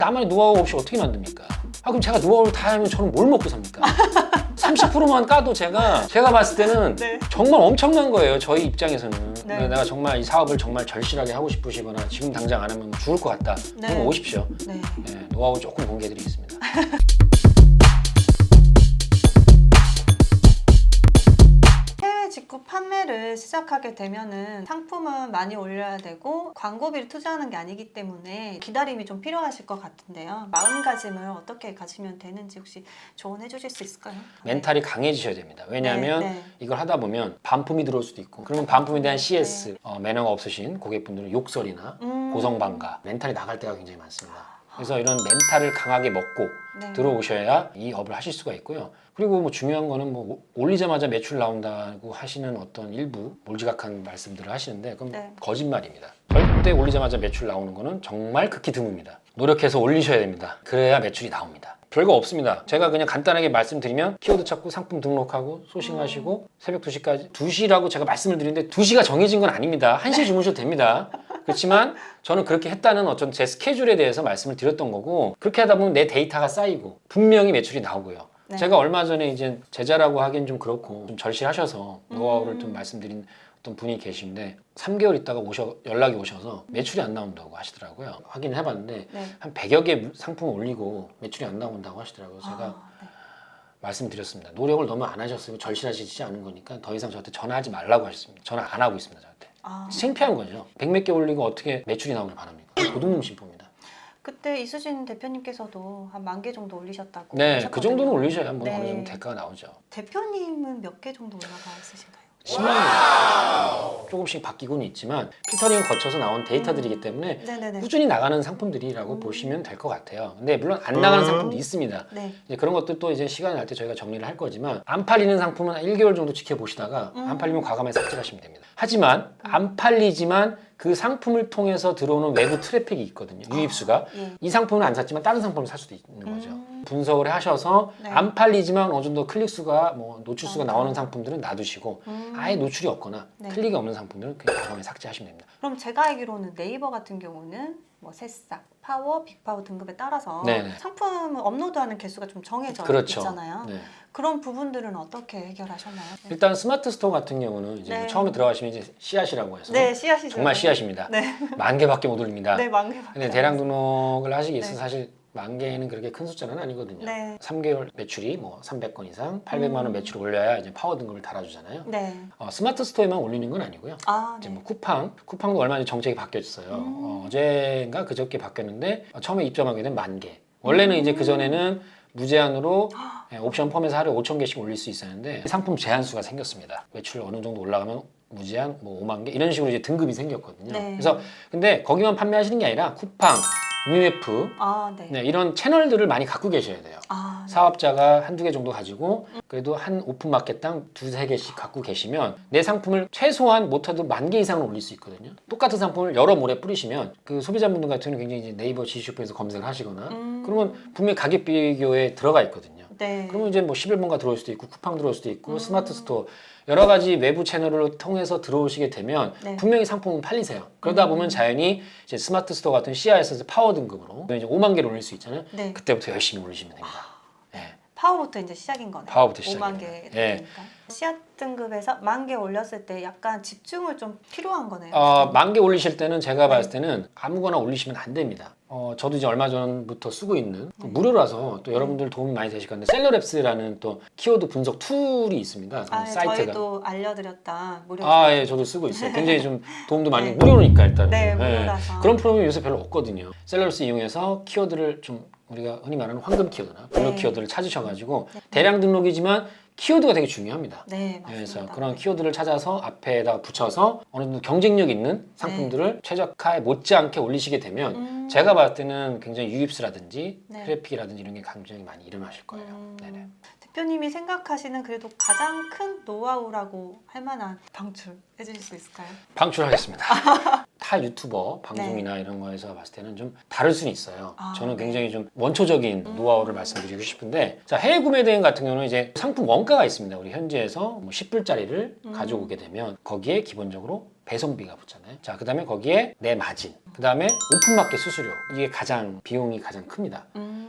나만의 노하우 없이 어떻게 만듭니까? 그럼 제가 노하우를 다 하면 저는 뭘 먹고 삽니까? 30%만 까도 제가 봤을 때는 네. 정말 엄청난 거예요. 저희 입장에서는. 네. 내가 정말 이 사업을 정말 절실하게 하고 싶으시거나 지금 당장 안 하면 죽을 것 같다. 네. 그럼 오십시오. 네. 네, 노하우 조금 공개해드리겠습니다. 해외 직구 판매를 시작하게 되면은 상품은 많이 올려야 되고 광고비를 투자하는 게 아니기 때문에 기다림이 좀 필요하실 것 같은데요. 마음가짐을 어떻게 가지면 되는지 혹시 조언해 주실 수 있을까요? 멘탈이 강해지셔야 됩니다. 왜냐하면 네. 이걸 하다 보면 반품이 들어올 수도 있고 그러면 반품에 대한 CS, 매너가 없으신 고객분들은 욕설이나 고성방가, 멘탈이 나갈 때가 굉장히 많습니다. 그래서 이런 멘탈을 강하게 먹고 네. 들어오셔야 이 업을 하실 수가 있고요. 그리고 뭐 중요한 거는 뭐 올리자마자 매출 나온다고 하시는 어떤 일부 몰지각한 말씀들을 하시는데 그건 네. 거짓말입니다. 절대 올리자마자 매출 나오는 거는 정말 극히 드뭅니다. 노력해서 올리셔야 됩니다. 그래야 매출이 나옵니다. 별거 없습니다. 제가 그냥 간단하게 말씀드리면 키워드 찾고 상품 등록하고 소싱하시고 새벽 2시까지 2시라고 제가 말씀을 드리는데 2시가 정해진 건 아닙니다. 1시에 주무셔도 됩니다. 그렇지만 저는 그렇게 했다는 어떤 제 스케줄에 대해서 말씀을 드렸던 거고 그렇게 하다 보면 내 데이터가 쌓이고 분명히 매출이 나오고요. 네. 제가 얼마 전에 이제 제자라고 하긴 좀 그렇고 좀 절실하셔서 노하우를 좀 말씀드린 어떤 분이 계신데 3개월 있다가 연락이 오셔서 매출이 안 나온다고 하시더라고요. 확인을 해봤는데 네. 한 100여 개 상품을 올리고 매출이 안 나온다고 하시더라고요. 제가 네. 말씀드렸습니다. 노력을 너무 안 하셨으면 절실하시지 않은 거니까 더 이상 저한테 전화하지 말라고 하셨습니다. 전화 안 하고 있습니다. 저한테. 창피한 거죠. 100몇 개 올리고 어떻게 매출이 나오길 바랍니까? 도둑놈 심보입니다. 그때 이수진 대표님께서도 한 10,000개 정도 올리셨다고 네, 하셨거든요. 그 정도는 올리셔야 뭐 네. 어느 정도 대가가 나오죠. 대표님은 몇 개 정도 올라가 있으신가요? 10만 원 조금씩 바뀌고는 있지만 필터링을 거쳐서 나온 데이터들이기 때문에 네네네. 꾸준히 나가는 상품들이라고 보시면 될 것 같아요. 근데 물론 안 나가는 상품도 있습니다. 네. 이제 그런 것들도 이제 시간이 날 때 저희가 정리를 할 거지만 안 팔리는 상품은 한 1개월 정도 지켜보시다가 안 팔리면 과감하게 삭제하시면 됩니다. 하지만 안 팔리지만 그 상품을 통해서 들어오는 외부 트래픽이 있거든요. 유입수가. 예. 이 상품은 안 샀지만 다른 상품을 살 수도 있는 거죠. 분석을 하셔서 네. 안 팔리지만 어느 정도 클릭수가 뭐 노출수가 나오는 상품들은 놔두시고 아예 노출이 없거나 네. 클릭이 없는 상품들은 그냥 과감하게 삭제하시면 됩니다. 그럼 제가 알기로는 네이버 같은 경우는 뭐 새싹, 파워, 빅파워 등급에 따라서 네네. 상품을 업로드하는 개수가 좀 정해져 그렇죠. 있잖아요. 네. 그런 부분들은 어떻게 해결하셨나요? 네. 일단 스마트 스토어 같은 경우는 이제 네. 처음에 들어가시면 이제 씨앗이라고 해서 네, 씨앗이죠. 정말 씨앗입니다. 네. 10,000개밖에 못 올립니다. 네, 10,000개. 근데 대량 등록을 하시기 위해서 네. 사실 10,000개는 그렇게 큰 숫자는 아니거든요. 네. 3개월 매출이 뭐 300건 이상, 800만 원 매출을 올려야 이제 파워 등급을 달아주잖아요. 네. 스마트 스토어에만 올리는 건 아니고요. 아, 이제 네. 뭐 쿠팡도 얼마 전에 정책이 바뀌었어요. 어제인가 그저께 바뀌었는데 처음에 입점하게 된 10,000개. 원래는 이제 그 전에는 무제한으로 옵션 펌에서 하루에 5,000개씩 올릴 수 있었는데 상품 제한수가 생겼습니다. 매출 어느 정도 올라가면 무제한 뭐 5만 개 이런 식으로 이제 등급이 생겼거든요. 네. 그래서 근데 거기만 판매하시는 게 아니라 쿠팡, UF 아, 네. 네, 이런 채널들을 많이 갖고 계셔야 돼요. 아, 네. 사업자가 한두 개 정도 가지고 그래도 한 오픈마켓당 2-3개씩 갖고 계시면 내 상품을 최소한 못해도 10,000개 이상은 올릴 수 있거든요. 똑같은 상품을 여러 몰에 뿌리시면 그 소비자분들 같은 경우는 굉장히 이제 네이버 지슈퍼에서 검색을 하시거나 그러면 분명히 가격 비교에 들어가 있거든요. 네. 그러면 이제 뭐 11번가 들어올 수도 있고 쿠팡 들어올 수도 있고 스마트 스토어 여러 가지 외부 채널을 통해서 들어오시게 되면 네. 분명히 상품은 팔리세요. 그러다 보면 자연히 이제 스마트 스토어 같은 CI에서 파워 등급으로 이제 5만 개를 올릴 수 있잖아요. 네. 그때부터 열심히 올리시면 됩니다. 네. 파워부터 이제 시작인 거네요. 파워부터 5만 시작입니다. 개 예. 되니까. 씨앗 등급에서 10,000개 올렸을 때 약간 집중을 좀 필요한 거네요. 10,000개 올리실 때는 제가 봤을 때는 아무거나 올리시면 안 됩니다. 저도 이제 얼마 전부터 쓰고 있는 무료라서 또 여러분들 도움이 많이 되실 건데 셀러랩스라는 또 키워드 분석 툴이 있습니다. 아, 사이트가. 저희도 알려드렸다. 무료. 예, 저도 쓰고 있어요. 굉장히 좀 도움도 많이 무료니까 일단. 네, 무료라서. 그런 프로그램이 요새 별로 없거든요. 셀러스 이용해서 키워드를 좀 우리가 흔히 말하는 황금 키워드나 블루 네. 키워드를 찾으셔가지고 대량 등록이지만 키워드가 되게 중요합니다. 네, 맞습니다. 그래서 그런 키워드를 찾아서 앞에다 붙여서 어느 정도 경쟁력 있는 상품들을 네. 최적화에 못지않게 올리시게 되면 제가 봤을 때는 굉장히 유입수라든지 네. 트래픽이라든지 이런 게 굉장히 많이 일어나실 거예요. 네네. 대표님이 생각하시는 그래도 가장 큰 노하우라고 할 만한 방출 해주실 수 있을까요? 방출하겠습니다. 타 유튜버 방송이나 이런 거에서 봤을 때는 좀 다를 수는 있어요. 아, 저는 네. 굉장히 좀 원초적인 노하우를 말씀드리고 싶은데 자, 해외 구매 대행 같은 경우는 이제 상품 원가가 있습니다. 우리 현지에서 뭐 10불짜리를 가져오게 되면 거기에 기본적으로 배송비가 붙잖아요. 자, 그 다음에 거기에 내 마진, 그 다음에 오픈마켓 수수료. 이게 가장 비용이 가장 큽니다.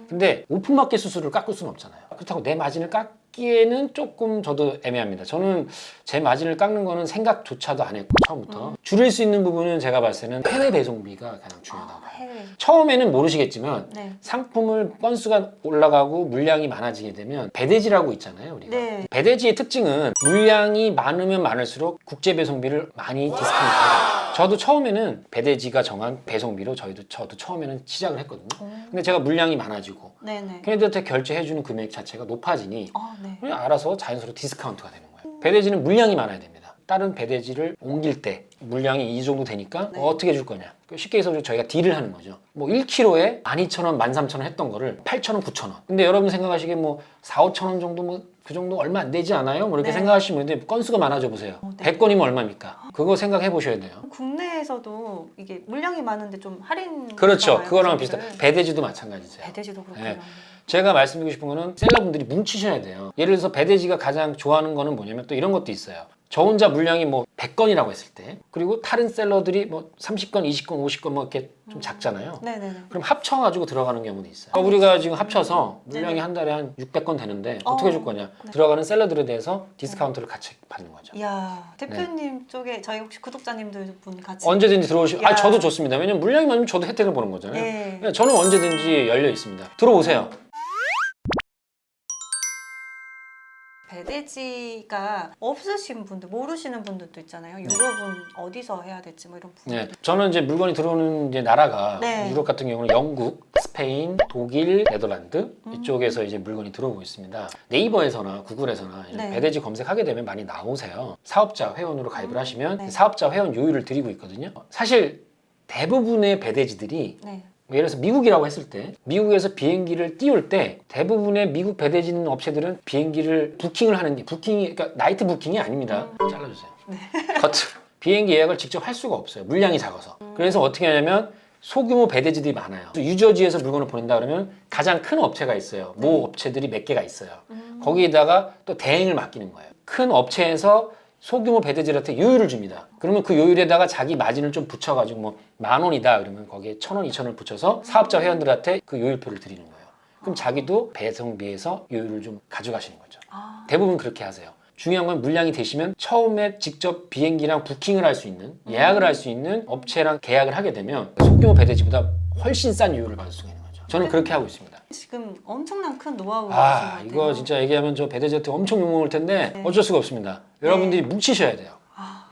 근데 오픈마켓 수수료를 깎을 수는 없잖아요. 그렇다고 내 마진을 깎기에는 조금 저도 애매합니다. 저는 제 마진을 깎는 거는 생각조차도 안 했고 처음부터 줄일 수 있는 부분은 제가 봤을 때는 해외 배송비가 가장 중요하다고 봐요. 해외. 처음에는 모르시겠지만 네. 상품을 건수가 올라가고 물량이 많아지게 되면 배대지라고 있잖아요, 우리가. 네. 배대지의 특징은 물량이 많으면 많을수록 국제 배송비를 많이 디스카운트해요. 저도 처음에는 배대지가 정한 배송비로 저도 처음에는 시작을 했거든요. 근데 제가 물량이 많아지고 네네. 걔네들한테 결제해주는 금액 자체가 높아지니 네. 그냥 알아서 자연스러워 디스카운트가 되는 거예요. 배대지는 물량이 많아야 됩니다. 다른 배대지를 옮길 때 물량이 이 정도 되니까 네. 어떻게 줄 거냐. 쉽게 해서 저희가 딜을 하는 거죠. 뭐 1kg에 12,000원, 13,000원 했던 거를 8,000원, 9,000원. 근데 여러분 생각하시기에 뭐 4, 5,000원 정도 뭐 그 정도 얼마 안 되지 않아요? 뭐 이렇게 네. 생각하시면 되는데 건수가 많아져 보세요. 네. 100건이면 얼마입니까? 그거 생각해 보셔야 돼요. 국내에서도 이게 물량이 많은데 좀 할인. 그렇죠. 그거랑 비슷해. 배대지도 마찬가지세요. 배대지도 그렇고요. 네. 제가 말씀드리고 싶은 거는 셀러분들이 뭉치셔야 돼요. 예를 들어서 배대지가 가장 좋아하는 거는 뭐냐면 또 이런 것도 있어요. 저 혼자 물량이 뭐 100건이라고 했을 때 그리고 다른 셀러들이 뭐 30건, 20건, 50건 뭐 이렇게 좀 작잖아요. 네네네. 그럼 합쳐가지고 들어가는 경우도 있어요. 우리가 지금 합쳐서 물량이 네네. 한 달에 한 600건 되는데 어떻게 줄 거냐. 네. 들어가는 셀러들에 대해서 디스카운트를 같이 받는 거죠. 이야, 대표님 쪽에 저희 혹시 구독자님들 분 같이 언제든지 들어오시고 야. 저도 좋습니다. 왜냐면 물량이 많으면 저도 혜택을 보는 거잖아요. 네. 그냥 저는 언제든지 열려 있습니다. 들어오세요. 배대지가 없으신 분들, 모르시는 분들도 있잖아요. 유럽은 어디서 해야 될지 뭐 이런 부분. 네, 저는 이제 물건이 들어오는 이제 나라가 네. 유럽 같은 경우는 영국, 스페인, 독일, 네덜란드 이쪽에서 이제 물건이 들어오고 있습니다. 네이버에서나 구글에서나 이런 네. 배대지 검색하게 되면 많이 나오세요. 사업자 회원으로 가입을 하시면 네. 사업자 회원 요율을 드리고 있거든요. 사실 대부분의 배대지들이 네. 예를 들어서 미국이라고 했을 때 미국에서 비행기를 띄울 때 대부분의 미국 배대지 있는 업체들은 비행기를 부킹을 하는 게 부킹이 그러니까 나이트 부킹이 아닙니다. 잘라주세요. 커트. 비행기 예약을 직접 할 수가 없어요. 물량이 작아서. 그래서 어떻게 하냐면 소규모 배대지들이 많아요. 유저지에서 물건을 보낸다 그러면 가장 큰 업체가 있어요. 모 업체들이 몇 개가 있어요. 거기에다가 또 대행을 맡기는 거예요. 큰 업체에서 소규모 배대지한테 요율을 줍니다. 그러면 그 요율에다가 자기 마진을 좀 붙여가지고 뭐 10,000원이다 그러면 거기에 1,000원, 2,000원을 붙여서 사업자 회원들한테 그 요율표를 드리는 거예요. 그럼 자기도 배송비에서 요율을 좀 가져가시는 거죠. 대부분 그렇게 하세요. 중요한 건 물량이 되시면 처음에 직접 비행기랑 부킹을 할 수 있는 예약을 할 수 있는 업체랑 계약을 하게 되면 소규모 배대지보다 훨씬 싼 요율을 받을 수가 있는 거죠. 저는 그렇게 하고 있습니다. 지금 엄청난 큰 노하우가 있는 것 같아요. 이거 진짜 얘기하면 저 배대지한테 엄청 욕먹을 텐데 네. 어쩔 수가 없습니다. 여러분들이 뭉치셔야 돼요.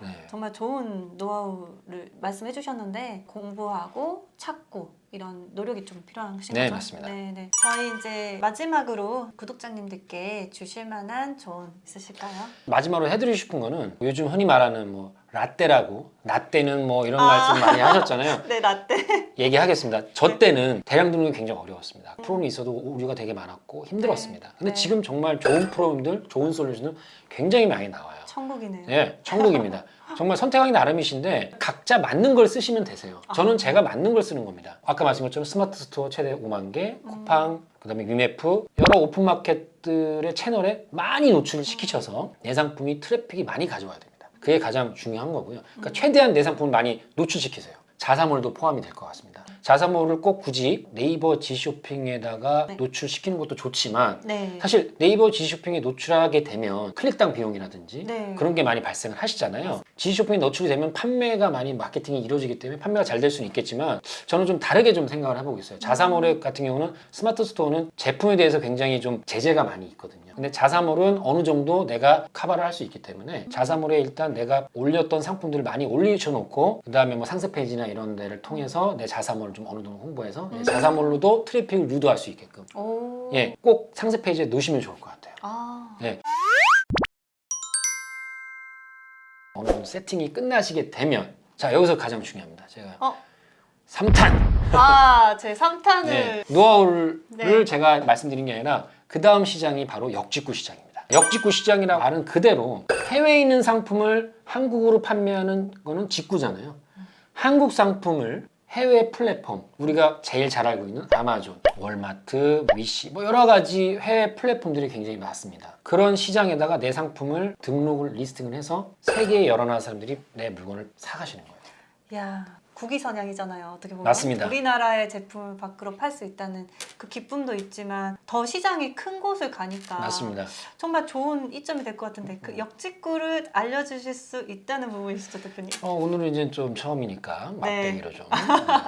네. 정말 좋은 노하우를 말씀해 주셨는데 공부하고 찾고 이런 노력이 좀 필요한 거죠? 네, 맞습니다. 네. 저희 이제 마지막으로 구독자님들께 주실 만한 조언 있으실까요? 마지막으로 해드리고 싶은 거는 요즘 흔히 말하는 뭐 라떼라고 라떼는 뭐 이런 말씀 많이 하셨잖아요. 네, 라떼. 얘기하겠습니다. 저 때는 대량 등록이 굉장히 어려웠습니다. 프로는 있어도 오류가 되게 많았고 힘들었습니다. 근데 네. 지금 정말 좋은 프로님들, 좋은 솔루션들 굉장히 많이 나와요. 천국이네요. 네, 천국입니다. 정말 선택하기 나름이신데 각자 맞는 걸 쓰시면 되세요. 저는 제가 맞는 걸 쓰는 겁니다. 아까 말씀드린 것처럼 스마트 스토어 최대 5만 개, 쿠팡, 그다음에 위메프 여러 오픈마켓들의 채널에 많이 노출을 시키셔서 내 상품이 트래픽이 많이 가져와야 됩니다. 그게 가장 중요한 거고요. 그러니까 최대한 내 상품을 많이 노출시키세요. 자사몰도 포함이 될 것 같습니다. 자사몰을 꼭 굳이 네이버 지쇼핑에다가 네. 노출시키는 것도 좋지만 네. 사실 네이버 지쇼핑에 노출하게 되면 클릭당 비용이라든지 네. 그런 게 많이 발생을 하시잖아요. 지쇼핑에 노출이 되면 판매가 많이 마케팅이 이루어지기 때문에 판매가 잘 될 수는 있겠지만 저는 좀 다르게 좀 생각을 해보고 있어요. 자사몰 같은 경우는 스마트 스토어는 제품에 대해서 굉장히 좀 제재가 많이 있거든요. 근데 자사몰은 어느 정도 내가 커버를 할 수 있기 때문에 자사몰에 일단 내가 올렸던 상품들을 많이 올려놓고 그 다음에 뭐 상세 페이지나 이런 데를 통해서 내 자사몰을 좀 어느 정도 홍보해서 내 자사몰로도 트래픽을 유도할 수 있게끔 오. 예, 꼭 상세 페이지에 넣으시면 좋을 것 같아요. 네. 어느 정도 세팅이 끝나시게 되면 자 여기서 가장 중요합니다. 제가 3탄 제 3탄을 네, 노하우를 네. 제가 말씀드린 게 아니라 그 다음 시장이 바로 역직구 시장입니다. 역직구 시장이라고 말은 그대로 해외에 있는 상품을 한국으로 판매하는 거는 직구잖아요. 한국 상품을 해외 플랫폼, 우리가 제일 잘 알고 있는 아마존, 월마트, 위시 뭐 여러 가지 해외 플랫폼들이 굉장히 많습니다. 그런 시장에다가 내 상품을 등록을 리스팅을 해서 세계의 여러 나라 사람들이 내 물건을 사가시는 거예요. 야, 국위선양이잖아요. 어떻게 보면 맞습니다. 우리나라의 제품을 밖으로 팔 수 있다는 그 기쁨도 있지만 더 시장이 큰 곳을 가니까 맞습니다. 정말 좋은 이점이 될 것 같은데 그 역직구를 알려주실 수 있다는 부분이시죠, 대표님? 오늘은 이제 좀 처음이니까 네. 맛배기로 좀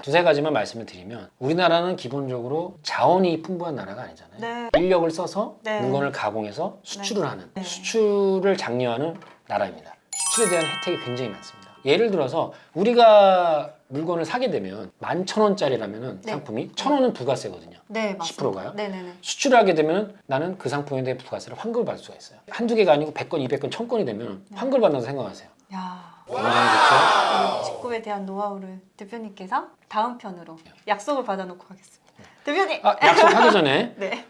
두세 가지만 말씀을 드리면 우리나라는 기본적으로 자원이 풍부한 나라가 아니잖아요. 네. 인력을 써서 네. 물건을 가공해서 수출을 하는 네. 수출을 장려하는 나라입니다. 수출에 대한 혜택이 굉장히 많습니다. 예를 들어서 우리가 물건을 사게 되면 11,000원짜리라면 네. 상품이 1,000원은 부가세거든요. 네, 맞습니다. 10%가요? 네네네. 수출을 하게 되면 나는 그 상품에 대한 부가세를 환급을 받을 수가 있어요. 한두 개가 아니고 100건, 200건, 1000건이 되면 환급을 받는다고 생각하세요. 야, 굉장히 좋죠? 직구에 대한 노하우를 대표님께서 다음 편으로 약속을 받아놓고 가겠습니다. 대표님! 약속하기 전에 네.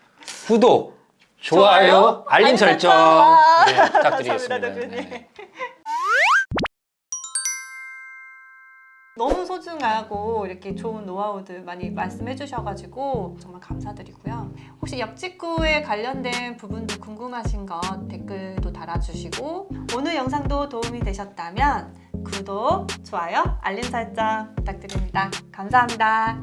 구독, 좋아요, 알림 설정 네, 부탁드리겠습니다. 감사합니다, 대표님. 네. 너무 소중하고 이렇게 좋은 노하우들 많이 말씀해 주셔가지고 정말 감사드리고요. 혹시 역직구에 관련된 부분도 궁금하신 것 댓글도 달아주시고 오늘 영상도 도움이 되셨다면 구독, 좋아요, 알림 설정 부탁드립니다. 감사합니다.